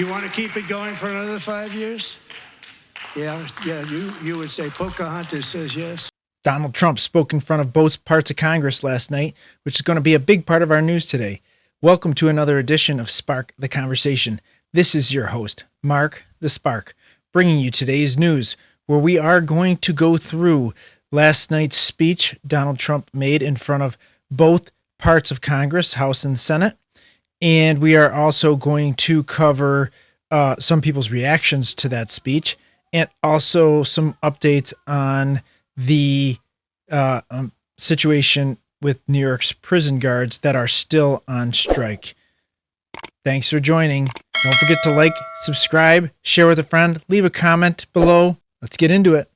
You want to keep it going for another 5 years? Yeah, you would say Pocahontas says yes. Donald Trump spoke in front of both parts of Congress last night, which is going to be a big part of our news today. Welcome to another edition of Spark the Conversation. This is your host, Mark the Spark, bringing you today's news, where we are going to go through last night's speech Donald Trump made in front of both parts of Congress, House and Senate. And we are also going to cover some people's reactions to that speech and also some updates on the situation with New York's prison guards that are still on strike. Thanks for joining. Don't forget to like, subscribe, share with a friend, leave a comment below. Let's get into it.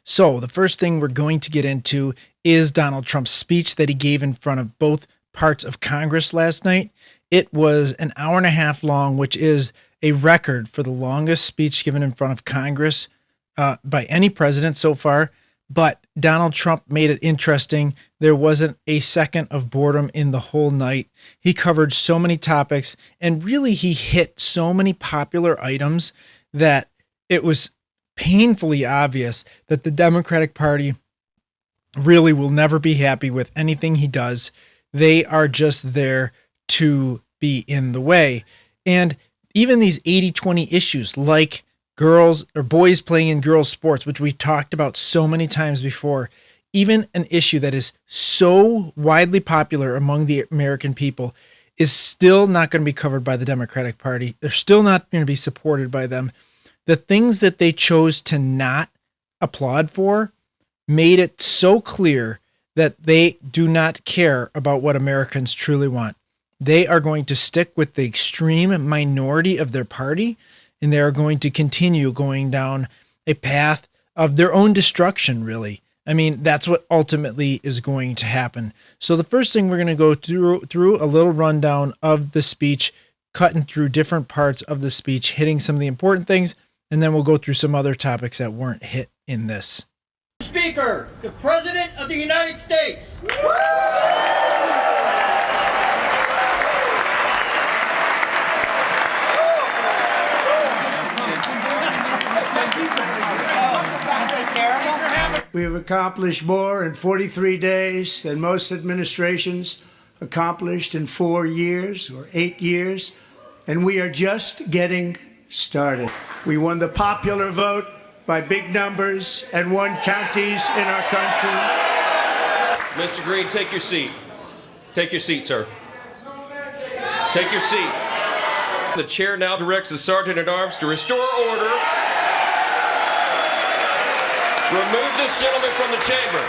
So the first thing we're going to get into is Donald Trump's speech that he gave in front of both parts of Congress last night. It was an hour and a half long, which is a record for the longest speech given in front of Congress by any president so far. But Donald Trump made it interesting. There wasn't a second of boredom in the whole night. He covered so many topics, and really he hit so many popular items that it was painfully obvious that the Democratic Party really will never be happy with anything he does. They are just there to be in the way. And even these 80-20 issues like girls or boys playing in girls' sports, which we've talked about so many times before, even an issue that is so widely popular among the American people is still not going to be covered by the Democratic Party. They're still not going to be supported by them. The things that they chose to not applaud for made it so clear that they do not care about what Americans truly want. They are going to stick with the extreme minority of their party, and they are going to continue going down a path of their own destruction, really. I mean, that's what ultimately is going to happen. So the first thing we're going to go through a little rundown of the speech, cutting through different parts of the speech, hitting some of the important things, and then we'll go through some other topics that weren't hit in this. Speaker, the President of the United States. We have accomplished more in 43 days than most administrations accomplished in 4 years or 8 years, and we are just getting started. We won the popular vote by big numbers and won counties in our country. Mr. Green, take your seat. Take your seat, sir. Take your seat. The chair now directs the Sergeant-at-Arms to restore order. Remove this gentleman from the chamber.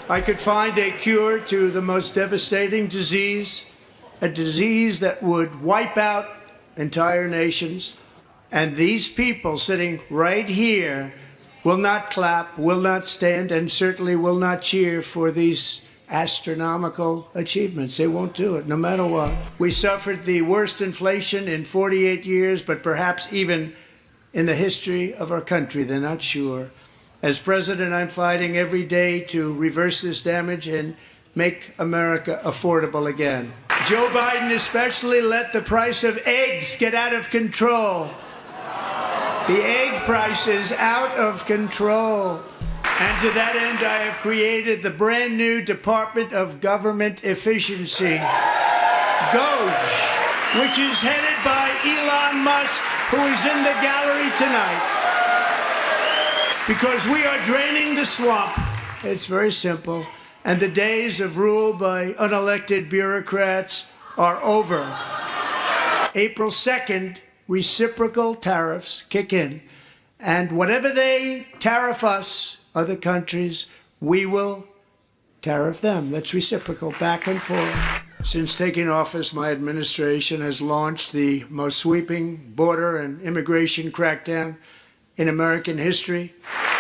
I could find a cure to the most devastating disease, a disease that would wipe out entire nations. And these people sitting right here will not clap, will not stand, and certainly will not cheer for these astronomical achievements. They won't do it, no matter what. We suffered the worst inflation in 48 years, but perhaps even in the history of our country. They're not sure. As president, I'm fighting every day to reverse this damage and make America affordable again. Joe Biden especially let the price of eggs get out of control. The egg price is out of control. And to that end, I have created the brand new Department of Government Efficiency, DOGE, which is headed by Elon Musk, who is in the gallery tonight. Because we are draining the swamp. It's very simple. And the days of rule by unelected bureaucrats are over. April 2nd, reciprocal tariffs kick in. And whatever they tariff us, other countries, we will tariff them. That's reciprocal, back and forth. Since taking office, my administration has launched the most sweeping border and immigration crackdown in American history.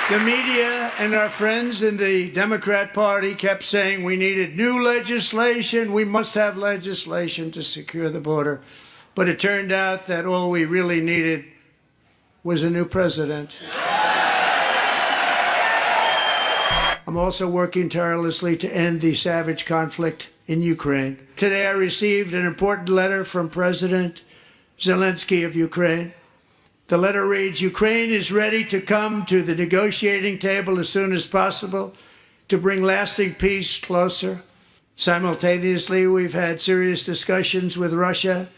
The media and our friends in the Democrat Party kept saying we needed new legislation. We must have legislation to secure the border. But it turned out that all we really needed was a new president. A I'm also working tirelessly to end the savage conflict in Ukraine. Today I received an important letter from President Zelensky of Ukraine. The letter reads, Ukraine is ready to come to the negotiating table as soon as possible to bring lasting peace closer. Simultaneously, we've had serious discussions with Russia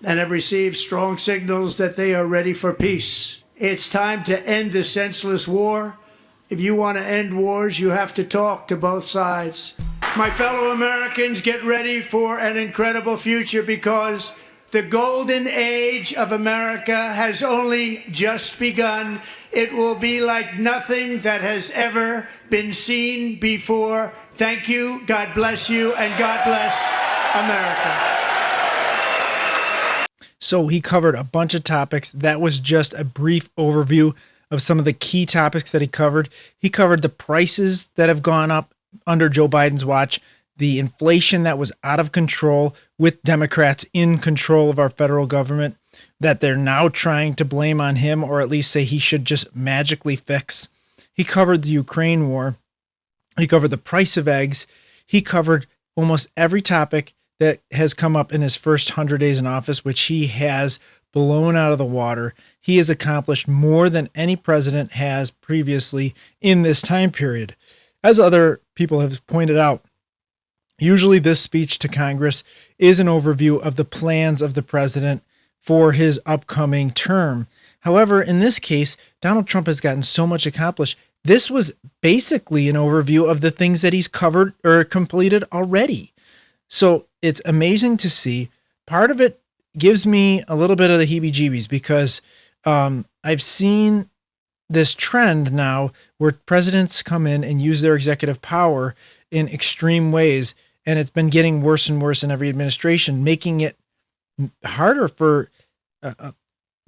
and have received strong signals that they are ready for peace. It's time to end this senseless war. If you want to end wars, you have to talk to both sides. My fellow Americans, get ready for an incredible future because the golden age of America has only just begun. It will be like nothing that has ever been seen before. Thank you, God bless you, and God bless America. So he covered a bunch of topics. That was just a brief overview of some of the key topics that he covered. He covered the prices that have gone up under Joe Biden's watch, the inflation that was out of control with Democrats in control of our federal government that they're now trying to blame on him, or at least say he should just magically fix. He covered the Ukraine war. He covered the price of eggs. He covered almost every topic that has come up in his first 100 days in office, which he has blown out of the water. He has accomplished more than any president has previously in this time period. As other people have pointed out, usually this speech to Congress is an overview of the plans of the president for his upcoming term. However, in this case, Donald Trump has gotten so much accomplished. This was basically an overview of the things that he's covered or completed already. So it's amazing to see. Part of it gives me a little bit of the heebie-jeebies because I've seen this trend now where presidents come in and use their executive power in extreme ways, and it's been getting worse and worse in every administration, making it harder for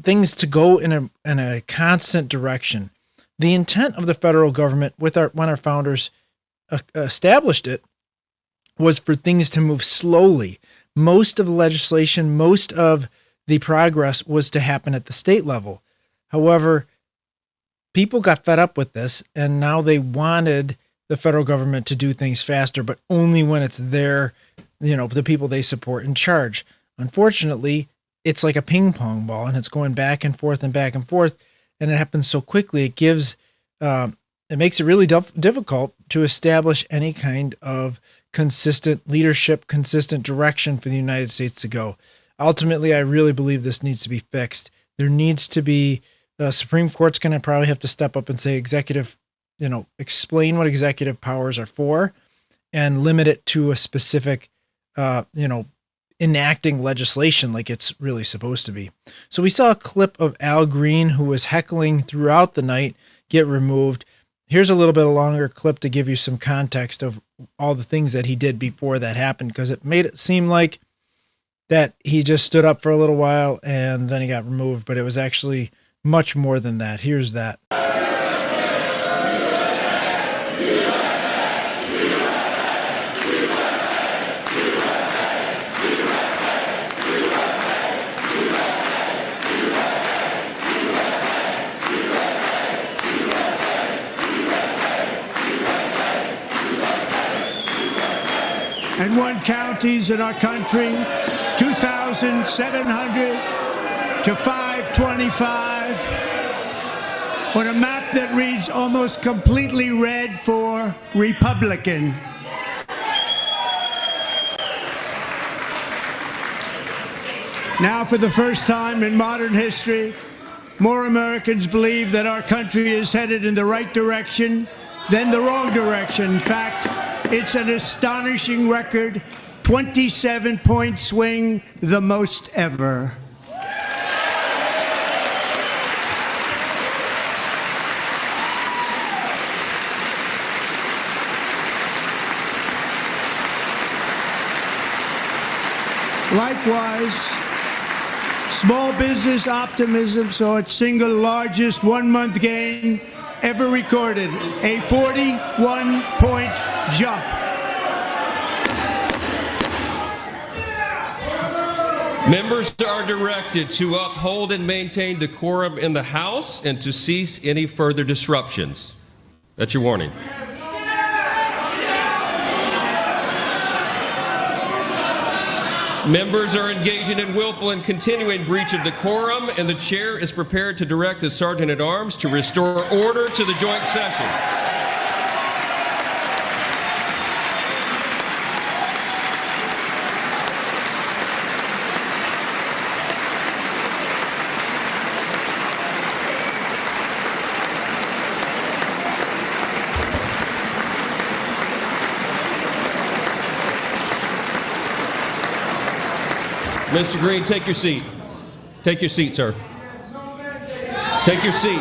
things to go in a constant direction. The intent of the federal government when our founders established it was for things to move slowly. Most of the legislation, most of the progress was to happen at the state level. However, people got fed up with this, and now they wanted the federal government to do things faster, but only when it's their, the people they support in charge. Unfortunately, it's like a ping pong ball, and it's going back and forth and back and forth, and it happens so quickly. It makes it really difficult to establish any kind of consistent leadership, consistent direction for the United States to go. Ultimately, I really believe this needs to be fixed. There needs to be, the Supreme Court's going to probably have to step up and say explain what executive powers are for and limit it to a specific, enacting legislation like it's really supposed to be. So we saw a clip of Al Green, who was heckling throughout the night, get removed. Here's a little bit of longer clip to give you some context of all the things that he did before that happened, because it made it seem like that he just stood up for a little while and then he got removed, but it was actually much more than that. Here's that. And one counties in our country, 2,700 to 525, on a map that reads almost completely red for Republican. Now, for the first time in modern history, more Americans believe that our country is headed in the right direction than the wrong direction. In fact, it's an astonishing record, 27-point swing, the most ever. Likewise, small business optimism saw its single largest one-month gain ever recorded, a 41-point jump. Members are directed to uphold and maintain decorum in the House and to cease any further disruptions. That's your warning. Members are engaging in willful and continuing breach of decorum, and the chair is prepared to direct the Sergeant at Arms to restore order to the joint session. Mr. Green, take your seat. Take your seat, sir. Take your seat.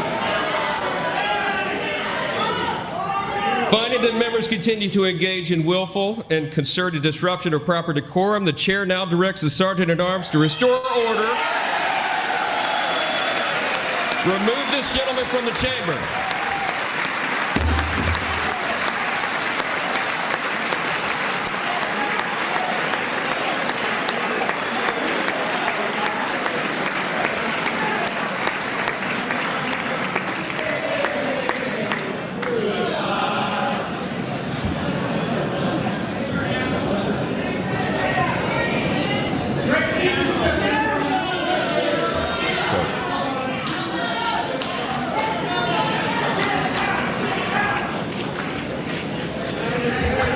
Finding that members continue to engage in willful and concerted disruption of proper decorum, the chair now directs the Sergeant at Arms to restore order. Remove this gentleman from the chamber.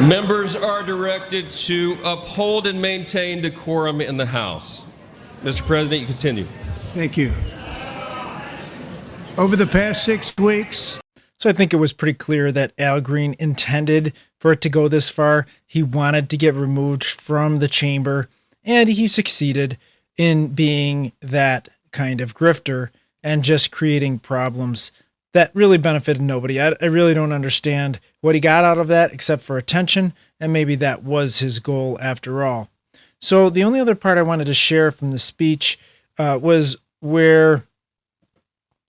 Members are directed to uphold and maintain decorum in the House. Mr. President, you continue. Thank you. Over the past 6 weeks, So I think it was pretty clear that Al Green intended for it to go this far. He wanted to get removed from the chamber, and he succeeded in being that kind of grifter and just creating problems that really benefited nobody. I really don't understand what he got out of that except for attention, and maybe that was his goal after all. So the only other part I wanted to share from the speech was where,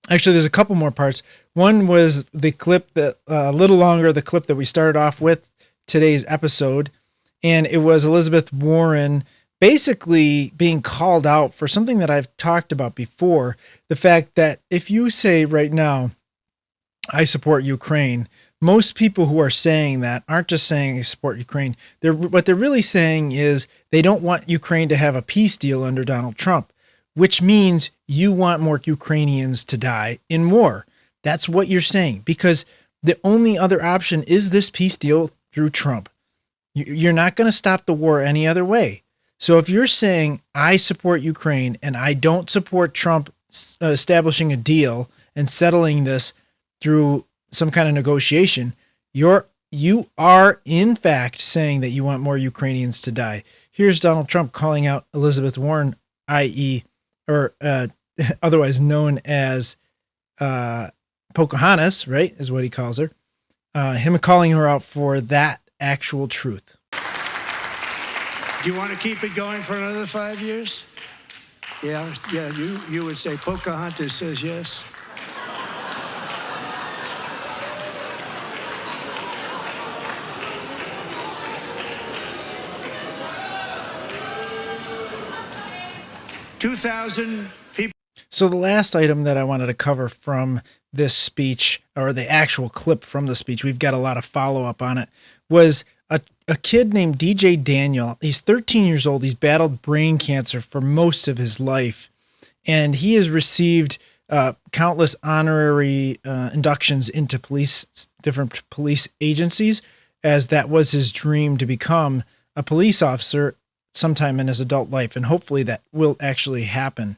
actually there's a couple more parts. One was the clip that, a little longer, the clip that we started off with today's episode, and it was Elizabeth Warren basically being called out for something that I've talked about before, the fact that if you say right now, I support Ukraine, most people who are saying that aren't just saying I support Ukraine. What they're really saying is they don't want Ukraine to have a peace deal under Donald Trump, which means you want more Ukrainians to die in war. That's what you're saying, because the only other option is this peace deal through Trump. You're not going to stop the war any other way. So if you're saying I support Ukraine and I don't support Trump establishing a deal and settling this through some kind of negotiation, you are in fact saying that you want more Ukrainians to die. Here's Donald Trump calling out Elizabeth Warren, i.e., or otherwise known as Pocahontas, right, is what he calls her. Him calling her out for that actual truth. do you want to keep it going for another 5 years? Yeah, you would say Pocahontas says yes. So the last item that I wanted to cover from this speech, or the actual clip from the speech, we've got a lot of follow-up on it, was a kid named DJ Daniel. He's 13 years old. He's battled brain cancer for most of his life, and he has received countless honorary inductions into different police agencies, as that was his dream to become a police officer sometime in his adult life, and hopefully that will actually happen.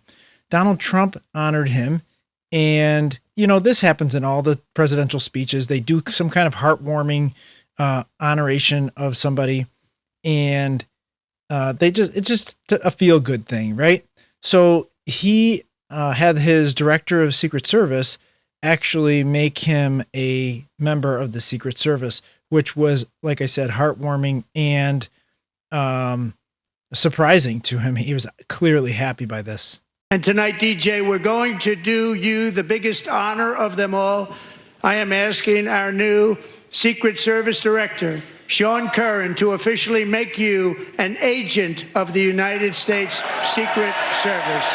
Donald Trump honored him, and this happens in all the presidential speeches. They do some kind of heartwarming honoration of somebody, and it's just a feel-good thing, right? So he had his director of Secret Service actually make him a member of the Secret Service, which was, like I said, heartwarming and surprising to him. He was clearly happy by this. And tonight, DJ, we're going to do you the biggest honor of them all. I am asking our new Secret Service Director, Sean Curran, to officially make you an agent of the United States Secret Service.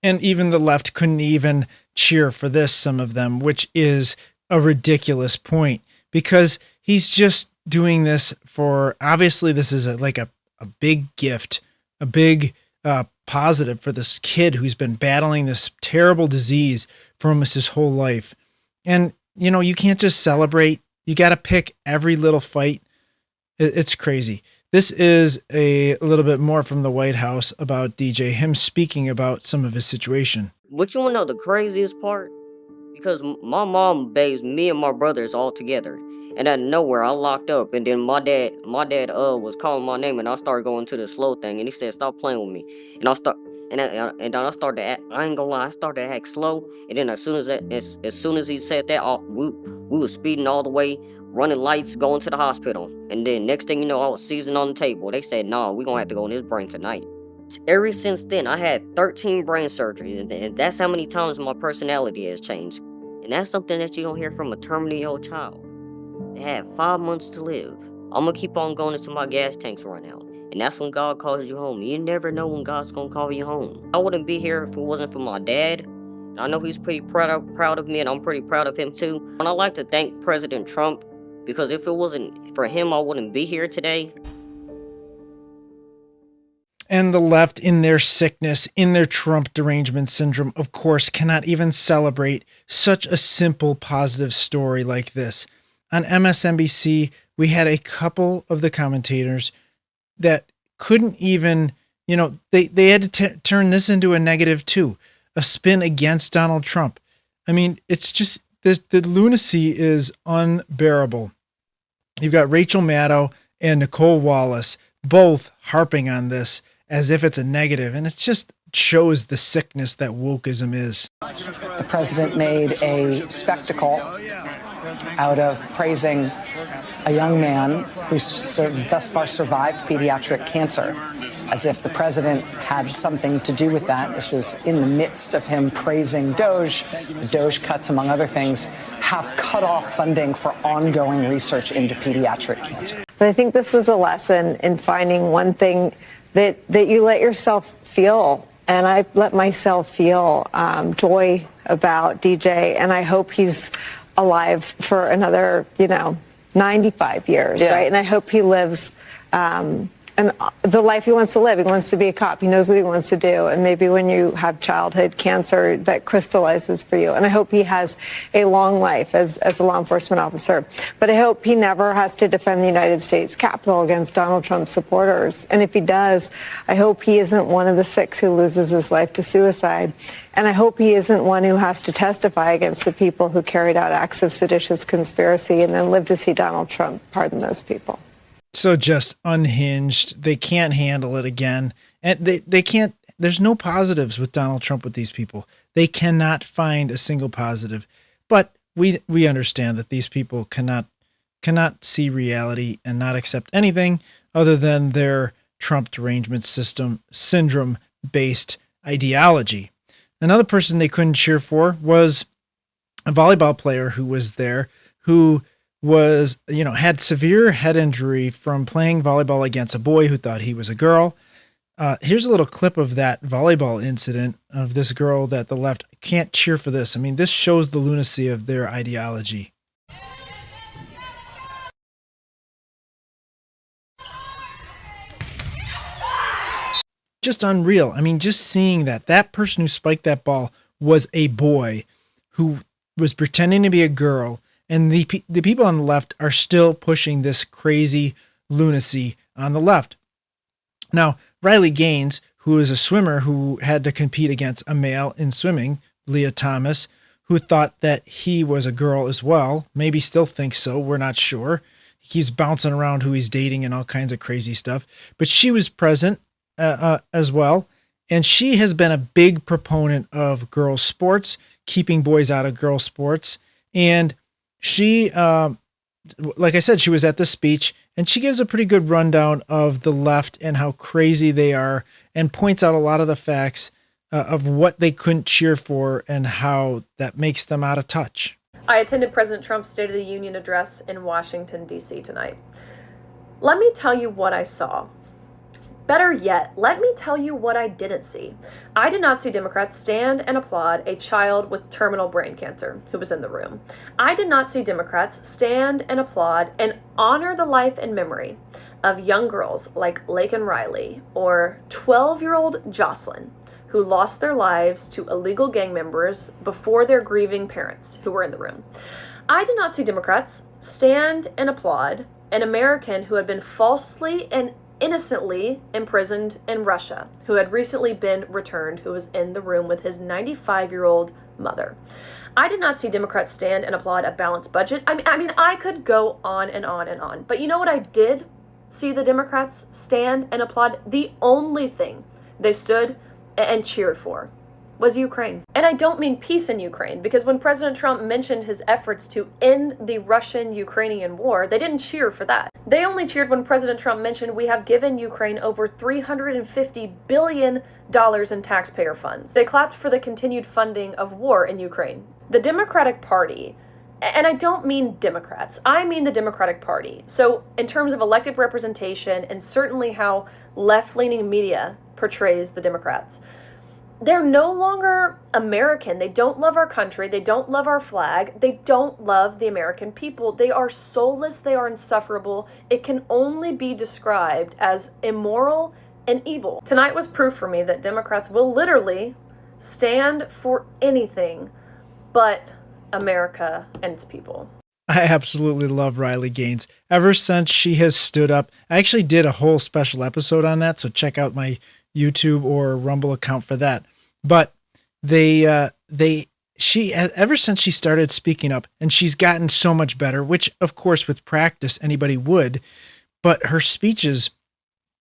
And even the left couldn't even cheer for this, some of them, which is a ridiculous point because he's just doing this for, obviously this is like a big gift, a big positive for this kid who's been battling this terrible disease for almost his whole life. And, you know, you can't just celebrate. You got to pick every little fight. It's crazy. This is a little bit more from the White House about DJ, him speaking about some of his situation. But you wanna know the craziest part? Because my mom bathes me and my brothers all together. And out of nowhere, I locked up, and then my dad was calling my name, and I started going to the slow thing, and he said, "Stop playing with me." And I then I started to act. I ain't gonna lie, I started to act slow. And then as soon as he said that, we was speeding all the way, running lights, going to the hospital. And then next thing you know, I was seizing on the table. They said, "Nah, we gonna have to go in his brain tonight." Ever since then, I had 13 brain surgeries, and that's how many times my personality has changed. And that's something that you don't hear from a terminally ill child. They had 5 months to live. I'm gonna keep on going until my gas tanks run out. And that's when God calls you home. You never know when God's gonna call you home. I wouldn't be here if it wasn't for my dad. I know he's pretty proud of me, and I'm pretty proud of him too. And I'd like to thank President Trump, because if it wasn't for him, I wouldn't be here today. And the left, in their sickness, in their Trump derangement syndrome, of course, cannot even celebrate such a simple, positive story like this. On MSNBC, we had a couple of the commentators that couldn't even, you know, they had to turn this into a negative too, a spin against Donald Trump. I mean, it's just, the lunacy is unbearable. You've got Rachel Maddow and Nicole Wallace both harping on this as if it's a negative, and it just shows the sickness that wokeism is. The president made a spectacle out of praising a young man who thus far survived pediatric cancer, as if the president had something to do with that. This was in the midst of him praising Doge. The Doge cuts, among other things, have cut off funding for ongoing research into pediatric cancer. But I think this was a lesson in finding one thing that you let yourself feel. And I let myself feel joy about DJ, and I hope he's alive for another, 95 years, right? And I hope he lives and the life he wants to live. He wants to be a cop. He knows what he wants to do. And maybe when you have childhood cancer, that crystallizes for you. And I hope he has a long life as a law enforcement officer. But I hope he never has to defend the United States Capitol against Donald Trump's supporters. And if he does, I hope he isn't one of the 6 who loses his life to suicide. And I hope he isn't one who has to testify against the people who carried out acts of seditious conspiracy and then live to see Donald Trump pardon those people. So just unhinged. They can't handle it again. And they can't, there's no positives with Donald Trump with these people. They cannot find a single positive. But we understand that these people cannot see reality and not accept anything other than their Trump derangement syndrome based ideology. Another person they couldn't cheer for was a volleyball player who was there, who was, had severe head injury from playing volleyball against a boy who thought he was a girl. Here's a little clip of that volleyball incident of this girl that the left can't cheer for this. I mean, this shows the lunacy of their ideology. Just unreal. I mean, just seeing that person who spiked that ball was a boy who was pretending to be a girl. And the people on the left are still pushing this crazy lunacy on the left. Now, Riley Gaines, who is a swimmer who had to compete against a male in swimming, Leah Thomas, who thought that he was a girl as well, maybe still thinks so, we're not sure. He keeps bouncing around who he's dating and all kinds of crazy stuff. But she was present as well, and she has been a big proponent of girls' sports, keeping boys out of girls' sports, and she, like I said, she was at the speech, and she gives a pretty good rundown of the left and how crazy they are, and points out a lot of the facts of what they couldn't cheer for and how that makes them out of touch. I attended President Trump's State of the Union address in Washington, D.C. tonight. Let me tell you what I saw. Better yet, let me tell you what I didn't see. I did not see Democrats stand and applaud a child with terminal brain cancer who was in the room. I did not see Democrats stand and applaud and honor the life and memory of young girls like Laken Riley or 12-year-old Jocelyn, who lost their lives to illegal gang members before their grieving parents who were in the room. I did not see Democrats stand and applaud an American who had been falsely and innocently imprisoned in Russia, who had recently been returned, who was in the room with his 95-year-old mother. I did not see Democrats stand and applaud a balanced budget. I mean, I could go on and on and on. But you know what I did see the Democrats stand and applaud? The only thing they stood and cheered for was Ukraine. And I don't mean peace in Ukraine, because when President Trump mentioned his efforts to end the Russian-Ukrainian war, they didn't cheer for that. They only cheered when President Trump mentioned we have given Ukraine over $350 billion in taxpayer funds. They clapped for the continued funding of war in Ukraine. The Democratic Party, and I don't mean Democrats, I mean the Democratic Party. So in terms of elected representation and certainly how left-leaning media portrays the Democrats, they're no longer American. They don't love our country. They don't love our flag. They don't love the American people. They are soulless. They are insufferable. It can only be described as immoral and evil. Tonight was proof for me that Democrats will literally stand for anything but America and its people. I absolutely love Riley Gaines. Ever since she has stood up, I actually did a whole special episode on that, so check out my YouTube or Rumble account for that. But ever since she started speaking up, and she's gotten so much better, which of course with practice anybody would, but her speeches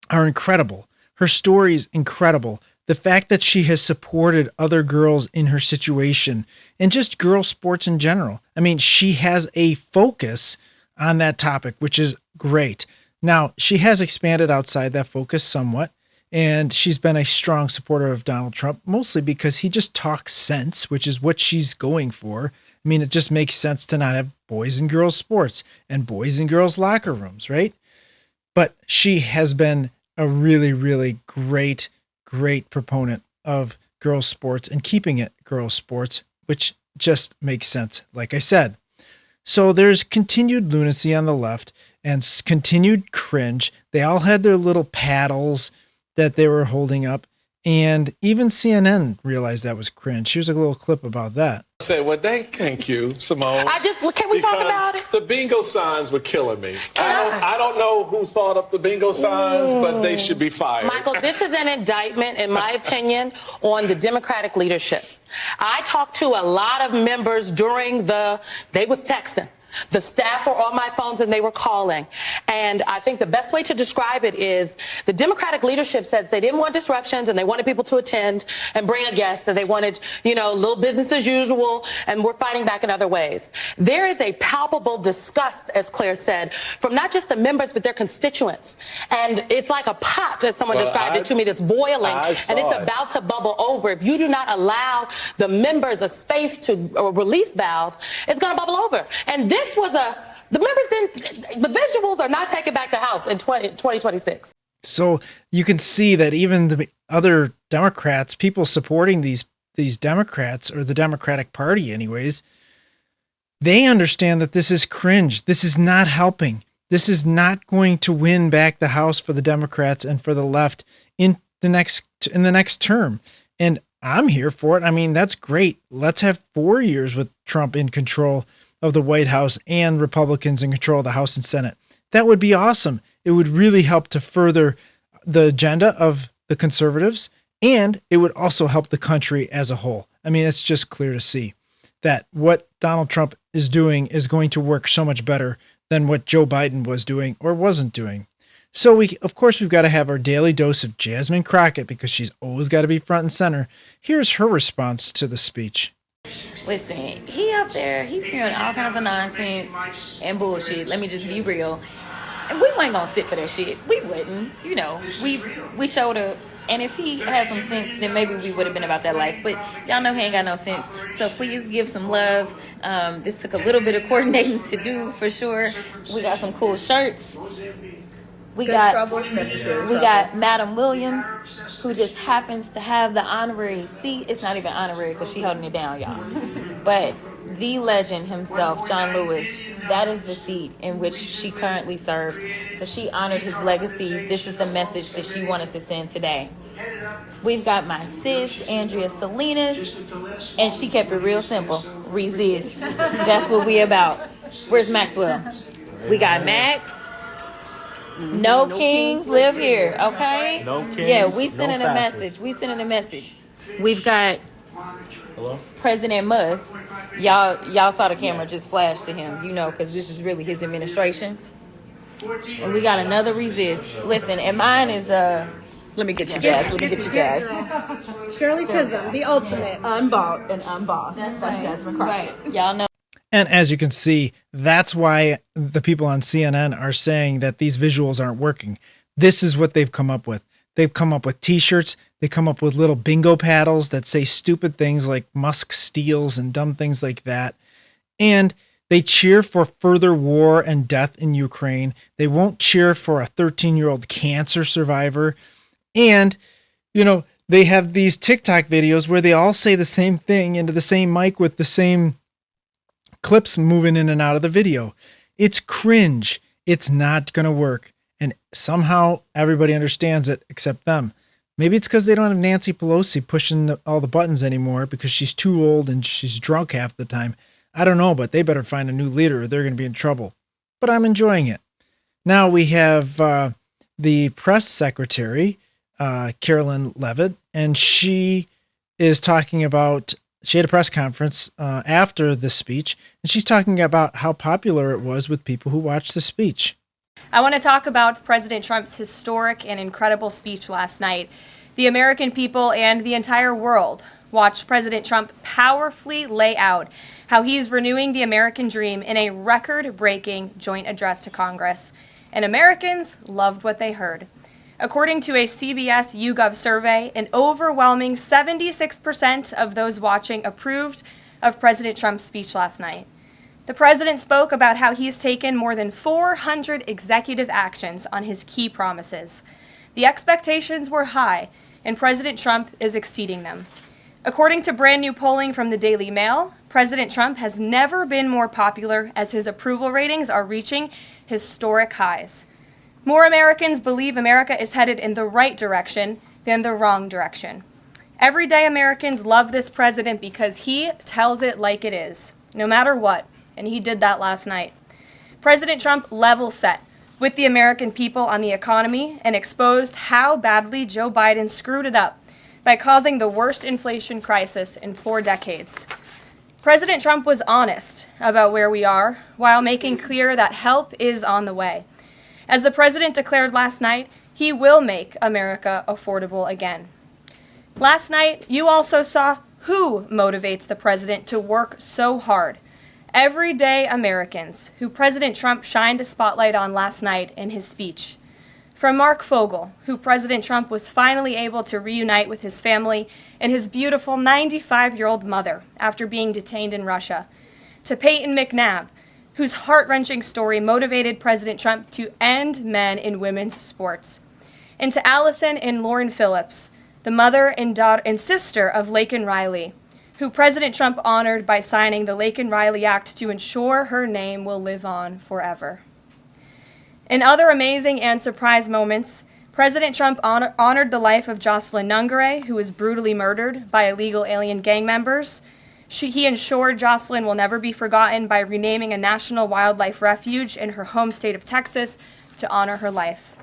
are incredible. Her story's incredible. The fact that she has supported other girls in her situation and just girl sports in general. I mean, she has a focus on that topic, which is great. Now, she has expanded outside that focus somewhat, and she's been a strong supporter of Donald Trump, mostly because he just talks sense, which is what she's going for. I mean, it just makes sense to not have boys and girls sports and boys and girls locker rooms, right? But she has been a really, really great proponent of girls sports and keeping it girls sports, which just makes sense, like I said. So there's continued lunacy on the left and continued cringe. They all had their little paddles that they were holding up, and even CNN realized that was cringe. Here's a little clip about that. Thank you, Simone. Can we talk about it? The bingo signs were killing me. I don't know who thought up the bingo signs, but they should be fired. Michael, this is an indictment, in my opinion, on the Democratic leadership. I talked to a lot of members during they was texting. The staff were on my phones and they were calling. And I think the best way to describe it is the Democratic leadership said they didn't want disruptions and they wanted people to attend and bring a guest, and they wanted, little business as usual, and we're fighting back in other ways. There is a palpable disgust, as Claire said, from not just the members but their constituents. And it's like a pot, as someone described it to me, that's boiling, and it's about to bubble over. If you do not allow the members a space to release valve, it's going to bubble over. And this was the visuals are not taking back the House in 2026. So you can see that even the other Democrats, people supporting these Democrats, or the Democratic Party anyways, they understand that this is cringe. This is not helping. This is not going to win back the House for the Democrats and for the left in the next term. And I'm here for it. I mean, that's great. Let's have 4 years with Trump in control of the White House and Republicans in control of the House and Senate. That would be awesome. It would really help to further the agenda of the conservatives, and it would also help the country as a whole. I mean, it's just clear to see that what Donald Trump is doing is going to work so much better than what Joe Biden was doing or wasn't doing. So we've got to have our daily dose of Jasmine Crockett, because she's always got to be front and center. Here's her response to the speech. Listen, he up there, he's spewing all kinds of nonsense and bullshit. Let me just be real. And we weren't gonna sit for that shit. We wouldn't. We showed up. And if he had some sense, then maybe we would have been about that life. But y'all know he ain't got no sense. So please give some love. This took a little bit of coordinating to do, for sure. We got some cool shirts. We Good got trouble, necessary we trouble. got Madam Williams, who just happens to have the honorary seat. It's not even honorary because she's holding it down, y'all. But the legend himself, John Lewis, that is the seat in which she currently serves. So she honored his legacy. This is the message that she wanted to send today. We've got my sis, Andrea Salinas, and she kept it real simple. Resist. That's what we about. Where's Maxwell? We got Max. No kings live here, okay? No kings, yeah, we sending no a fascists. message. We sending a message. We've got President Musk. Y'all saw the camera just flash to him, you know, because this is really his administration. And we got another resist. Listen, and mine is let me get you, Jazz. Let me get you, Jazz. Shirley Chisholm, the ultimate. Unbought and unbossed. That's Jasmine Crockett. Right. Y'all know. And as you can see, that's why the people on CNN are saying that these visuals aren't working. This is what they've come up with. They've come up with t-shirts. They come up with little bingo paddles that say stupid things like Musk steals and dumb things like that. And they cheer for further war and death in Ukraine. They won't cheer for a 13-year-old cancer survivor. And, you know, they have these TikTok videos where they all say the same thing into the same mic with the same clips moving in and out of the video. It's cringe. It's not going to work. And somehow everybody understands it except them. Maybe it's because they don't have Nancy Pelosi pushing all the buttons anymore because she's too old and she's drunk half the time. I don't know, but they better find a new leader or they're going to be in trouble. But I'm enjoying it. Now we have the press secretary, Carolyn Levitt, and she is talking about, she had a press conference after the speech, and she's talking about how popular it was with people who watched the speech. I want to talk about President Trump's historic and incredible speech last night. The American people and the entire world watched President Trump powerfully lay out how he's renewing the American dream in a record-breaking joint address to Congress. And Americans loved what they heard. According to a CBS YouGov survey, an overwhelming 76% of those watching approved of President Trump's speech last night. The president spoke about how he's taken more than 400 executive actions on his key promises. The expectations were high, and President Trump is exceeding them. According to brand new polling from the Daily Mail, President Trump has never been more popular as his approval ratings are reaching historic highs. More Americans believe America is headed in the right direction than the wrong direction. Everyday Americans love this president because he tells it like it is, no matter what, and he did that last night. President Trump level set with the American people on the economy and exposed how badly Joe Biden screwed it up by causing the worst inflation crisis in 4 decades. President Trump was honest about where we are while making clear that help is on the way. As the president declared last night, he will make America affordable again. Last night, you also saw who motivates the president to work so hard. Everyday Americans, who President Trump shined a spotlight on last night in his speech. From Mark Fogel, who President Trump was finally able to reunite with his family and his beautiful 95-year-old mother after being detained in Russia, to Peyton McNabb, whose heart-wrenching story motivated President Trump to end men in women's sports, and to Allison and Lauren Phillips, the mother and daughter and sister of Laken Riley, who President Trump honored by signing the Laken Riley Act to ensure her name will live on forever. In other amazing and surprise moments, President Trump honored the life of Jocelyn Nungare, who was brutally murdered by illegal alien gang members. He ensured Jocelyn will never be forgotten by renaming a national wildlife refuge in her home state of Texas to honor her life.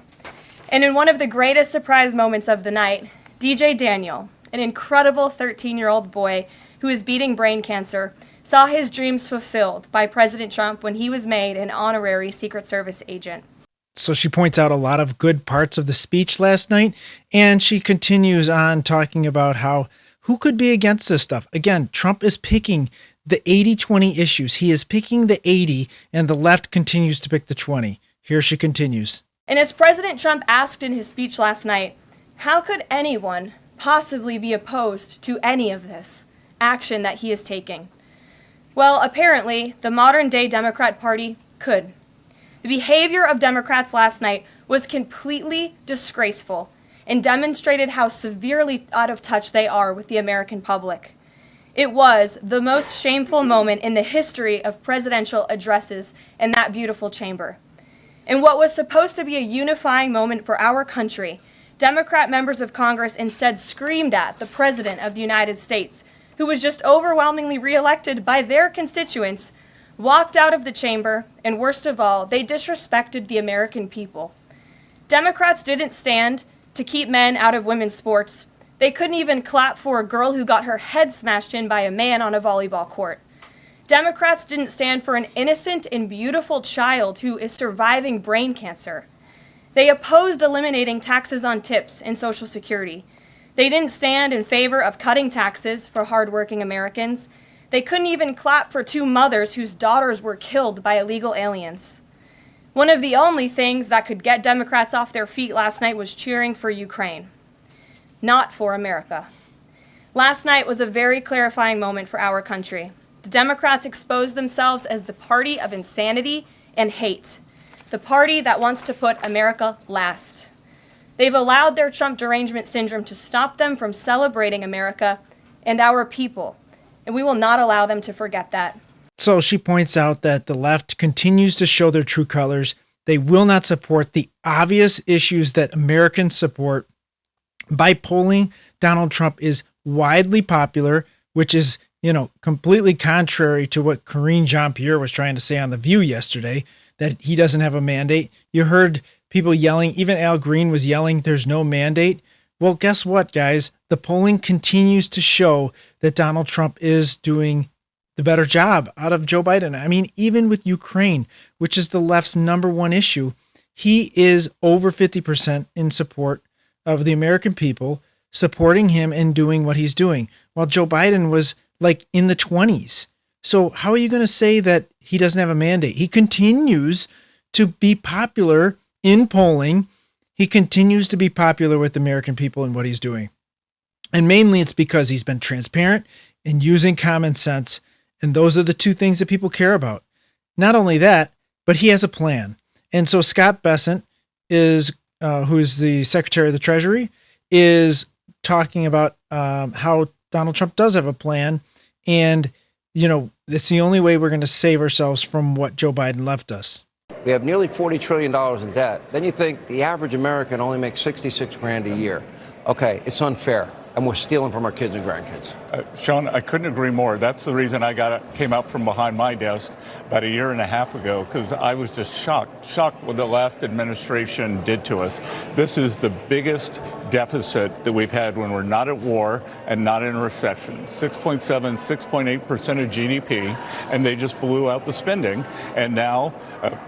And in one of the greatest surprise moments of the night, DJ Daniel, an incredible 13-year-old boy who is beating brain cancer, saw his dreams fulfilled by President Trump when he was made an honorary Secret Service agent. So she points out a lot of good parts of the speech last night, and she continues on talking about how who could be against this stuff. Again, Trump is picking the 80-20 issues. He is picking the 80, and the left continues to pick the 20. Here she continues. And as President Trump asked in his speech last night, how could anyone possibly be opposed to any of this action that he is taking? Well, apparently, the modern-day Democrat Party could. The behavior of Democrats last night was completely disgraceful and demonstrated how severely out of touch they are with the American public. It was the most shameful moment in the history of presidential addresses in that beautiful chamber. In what was supposed to be a unifying moment for our country, Democrat members of Congress instead screamed at the President of the United States, who was just overwhelmingly reelected by their constituents, walked out of the chamber, and worst of all, they disrespected the American people. Democrats didn't stand to keep men out of women's sports. They couldn't even clap for a girl who got her head smashed in by a man on a volleyball court. Democrats didn't stand for an innocent and beautiful child who is surviving brain cancer. They opposed eliminating taxes on tips and Social Security. They didn't stand in favor of cutting taxes for hardworking Americans. They couldn't even clap for two mothers whose daughters were killed by illegal aliens. One of the only things that could get Democrats off their feet last night was cheering for Ukraine, not for America. Last night was a very clarifying moment for our country. The Democrats exposed themselves as the party of insanity and hate, the party that wants to put America last. They've allowed their Trump derangement syndrome to stop them from celebrating America and our people, and we will not allow them to forget that. So she points out that the left continues to show their true colors. They will not support the obvious issues that Americans support. By polling, Donald Trump is widely popular, which is, completely contrary to what Karine Jean-Pierre was trying to say on The View yesterday, that he doesn't have a mandate. You heard people yelling, even Al Green was yelling, there's no mandate. Well, guess what, guys? The polling continues to show that Donald Trump is doing the better job out of Joe Biden. I mean, even with Ukraine, which is the left's number one issue, he is over 50% in support of the American people, supporting him and doing what he's doing, while Joe Biden was like in the 20s. So how are you going to say that he doesn't have a mandate? He continues to be popular in polling. He continues to be popular with the American people and what he's doing. And mainly it's because he's been transparent and using common sense. And those are the two things that people care about. Not only that, but he has a plan. And so Scott Bessent is, who is the Secretary of the Treasury, is talking about how Donald Trump does have a plan. And, it's the only way we're going to save ourselves from what Joe Biden left us. We have nearly $40 trillion in debt. Then you think the average American only makes $66,000 a year. Okay, it's unfair. And we're stealing from our kids and grandkids. Sean, I couldn't agree more. That's the reason I came out from behind my desk about a year and a half ago, because I was just shocked what the last administration did to us. This is the biggest deficit that we've had when we're not at war and not in a recession. 6.7, 6.8% of GDP, and they just blew out the spending. And now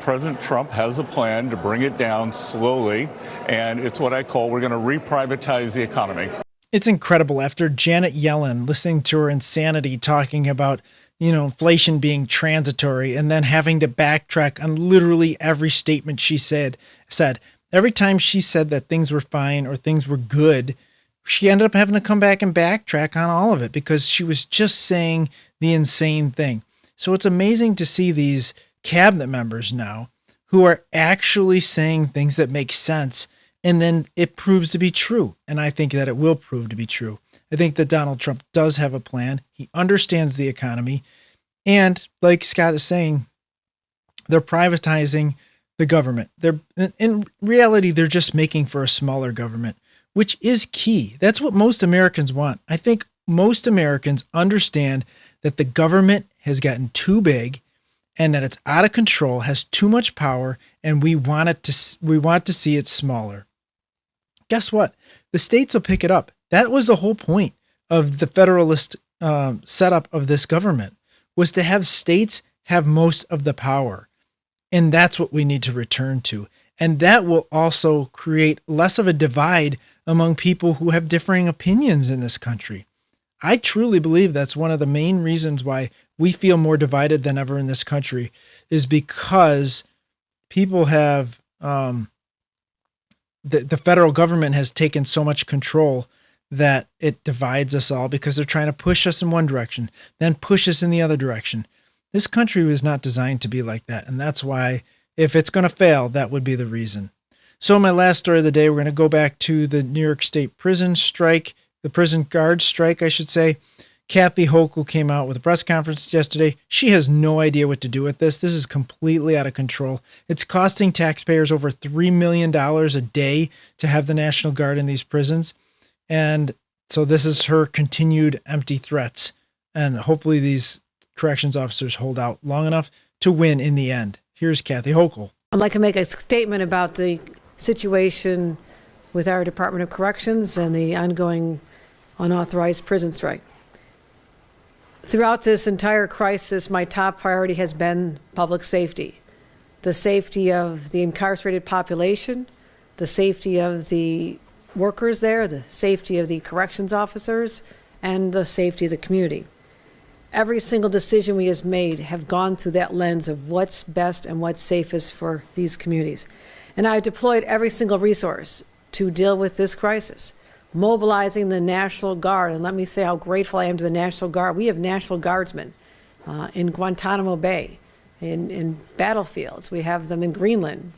President Trump has a plan to bring it down slowly, and it's what I call we're going to re-privatize the economy. It's incredible. After Janet Yellen, listening to her insanity, talking about, inflation being transitory, and then having to backtrack on literally every statement she said. Every time she said that things were fine or things were good, she ended up having to come back and backtrack on all of it because she was just saying the insane thing. So it's amazing to see these cabinet members now who are actually saying things that make sense. And then it proves to be true. And I think that it will prove to be true. I think that Donald Trump does have a plan. He understands the economy. And like Scott is saying, they're privatizing the government. In reality, they're just making for a smaller government, which is key. That's what most Americans want. I think most Americans understand that the government has gotten too big and that it's out of control, has too much power, and we want to see it smaller. Guess what? The states will pick it up. That was the whole point of the federalist setup of this government, was to have states have most of the power. And that's what we need to return to. And that will also create less of a divide among people who have differing opinions in this country. I truly believe that's one of the main reasons why we feel more divided than ever in this country, is because people have, the federal government has taken so much control that it divides us all because they're trying to push us in one direction, then push us in the other direction. This country was not designed to be like that. And that's why, if it's going to fail, that would be the reason. So my last story of the day, we're going to go back to the New York State prison strike, the prison guard strike, I should say. Kathy Hochul came out with a press conference yesterday. She has no idea what to do with this. This is completely out of control. It's costing taxpayers over $3 million a day to have the National Guard in these prisons. And so this is her continued empty threats. And hopefully these corrections officers hold out long enough to win in the end. Here's Kathy Hochul. I'd like to make a statement about the situation with our Department of Corrections and the ongoing unauthorized prison strike. Throughout this entire crisis, my top priority has been public safety. The safety of the incarcerated population, the safety of the workers there, the safety of the corrections officers, and the safety of the community. Every single decision we have made have gone through that lens of what's best and what's safest for these communities. And I've deployed every single resource to deal with this crisis, mobilizing the National Guard. And let me say how grateful I am to the National Guard. We have National Guardsmen in Guantanamo Bay, in battlefields. We have them in Greenland,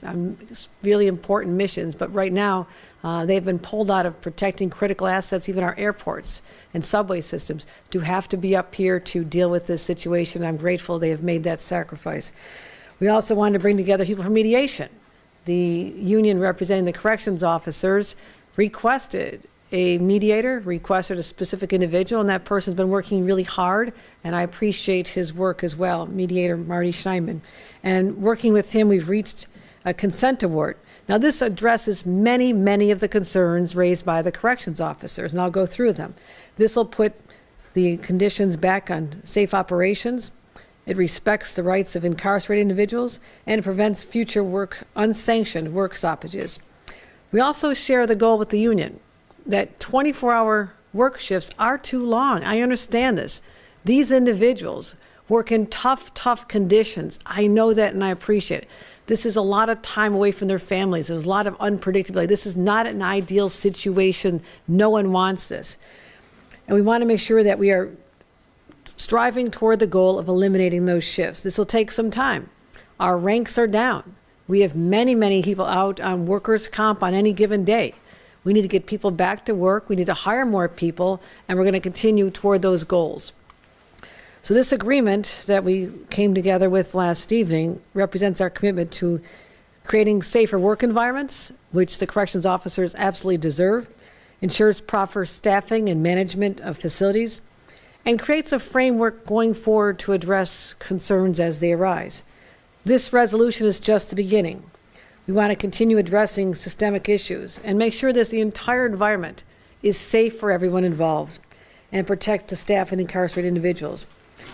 really important missions. But right now, they've been pulled out of protecting critical assets, even our airports and subway systems, to have to be up here to deal with this situation. I'm grateful they have made that sacrifice. We also wanted to bring together people for mediation. The union representing the corrections officers requested a mediator, requested a specific individual, and that person's been working really hard, and I appreciate his work as well, mediator Marty Scheinman. And working with him, we've reached a consent award. Now, this addresses many, many of the concerns raised by the corrections officers, and I'll go through them. This will put the conditions back on safe operations. It respects the rights of incarcerated individuals and prevents future unsanctioned work stoppages. We also share the goal with the union that 24-hour work shifts are too long. I understand this. These individuals work in tough, tough conditions. I know that and I appreciate it. This is a lot of time away from their families. There's a lot of unpredictability. This is not an ideal situation. No one wants this. And we want to make sure that we are striving toward the goal of eliminating those shifts. This will take some time. Our ranks are down. We have many, many people out on workers' comp on any given day. We need to get people back to work. We need to hire more people, and we're going to continue toward those goals. So this agreement that we came together with last evening represents our commitment to creating safer work environments, which the corrections officers absolutely deserve, ensures proper staffing and management of facilities, and creates a framework going forward to address concerns as they arise. This resolution is just the beginning. We want to continue addressing systemic issues and make sure that the entire environment is safe for everyone involved and protect the staff and incarcerated individuals.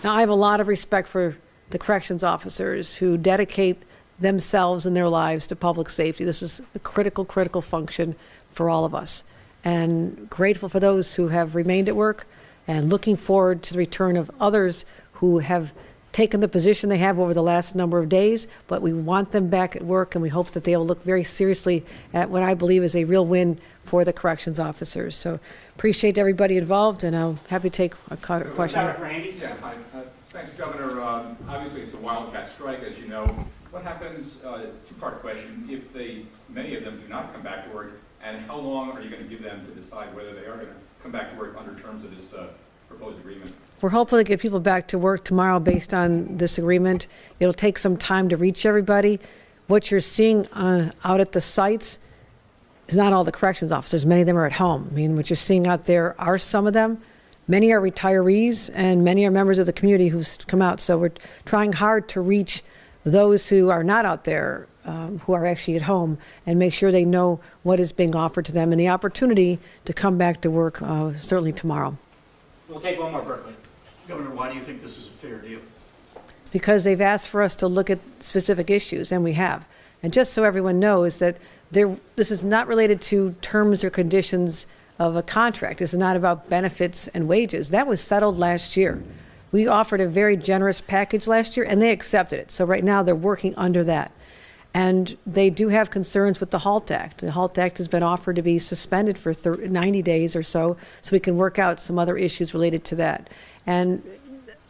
Now, I have a lot of respect for the corrections officers who dedicate themselves and their lives to public safety. This is a critical, critical function for all of us. And grateful for those who have remained at work and looking forward to the return of others who have taken the position they have over the last number of days, but we want them back at work, and we hope that they will look very seriously at what I believe is a real win for the corrections officers. So appreciate everybody involved, and I'm happy to take a question. Randy? Yeah, hi. Thanks, Governor. Obviously, it's a wildcat strike, as you know. What happens, two-part question, if many of them do not come back to work, and how long are you going to give them to decide whether they are going to come back to work under terms of this proposed agreement? We're hopeful to get people back to work tomorrow based on this agreement. It'll take some time to reach everybody. What you're seeing out at the sites is not all the corrections officers. Many of them are at home. I mean, what you're seeing out there are some of them. Many are retirees, and many are members of the community who's come out. So we're trying hard to reach those who are not out there, who are actually at home, and make sure they know what is being offered to them and the opportunity to come back to work certainly tomorrow. We'll take one more, Berkeley. Governor, why do you think this is a fair deal? Because they've asked for us to look at specific issues, and we have. And just so everyone knows that this is not related to terms or conditions of a contract. This is not about benefits and wages. That was settled last year. We offered a very generous package last year, and they accepted it. So right now they're working under that. And they do have concerns with the HALT Act. The HALT Act has been offered to be suspended for 90 days or so we can work out some other issues related to that. And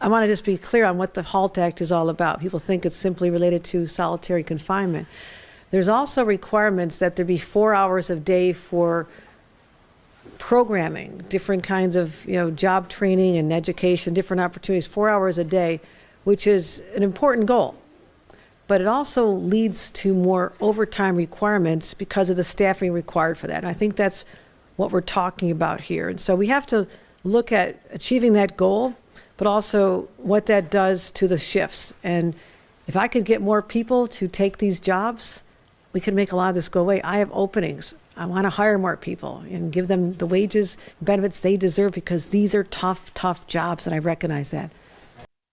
I want to just be clear on what the HALT Act is all about. People think it's simply related to solitary confinement. There's also requirements that there be 4 hours a day for programming, different kinds of job training and education, different opportunities, 4 hours a day, which is an important goal. But it also leads to more overtime requirements because of the staffing required for that. And I think that's what we're talking about here. And so we have to look at achieving that goal, but also what that does to the shifts. And if I could get more people to take these jobs, we could make a lot of this go away. I have openings. I want to hire more people and give them the wages and benefits they deserve because these are tough, tough jobs, and I recognize that.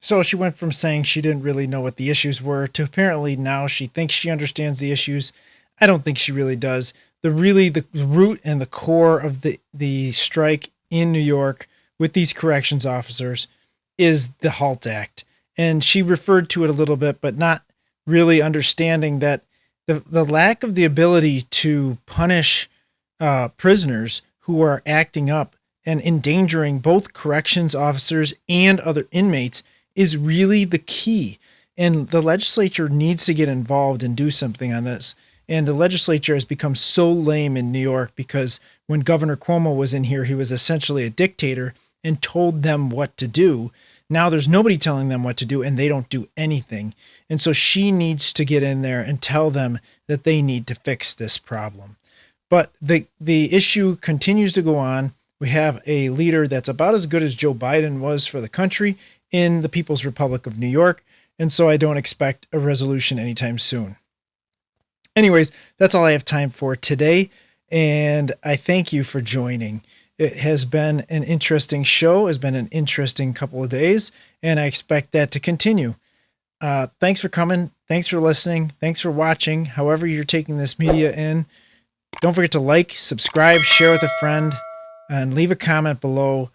So she went from saying she didn't really know what the issues were to apparently now she thinks she understands the issues. I don't think she really does. The root and the core of the strike in New York with these corrections officers is the HALT Act. And she referred to it a little bit, but not really understanding that the lack of the ability to punish prisoners who are acting up and endangering both corrections officers and other inmates is really the key. And the legislature needs to get involved and do something on this. And the legislature has become so lame in New York because when Governor Cuomo was in here, he was essentially a dictator and told them what to do. Now there's nobody telling them what to do and they don't do anything. And so she needs to get in there and tell them that they need to fix this problem. But the issue continues to go on. We have a leader that's about as good as Joe Biden was for the country in the People's Republic of New York. And so I don't expect a resolution anytime soon. Anyways, that's all I have time for today. And I thank you for joining. It has been an interesting show. It's been an interesting couple of days, and I expect that to continue. Thanks for coming. Thanks for listening. Thanks for watching. However you're taking this media in, don't forget to like, subscribe, share with a friend, and leave a comment below.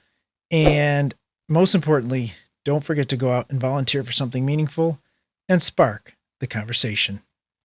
And most importantly, don't forget to go out and volunteer for something meaningful and spark the conversation.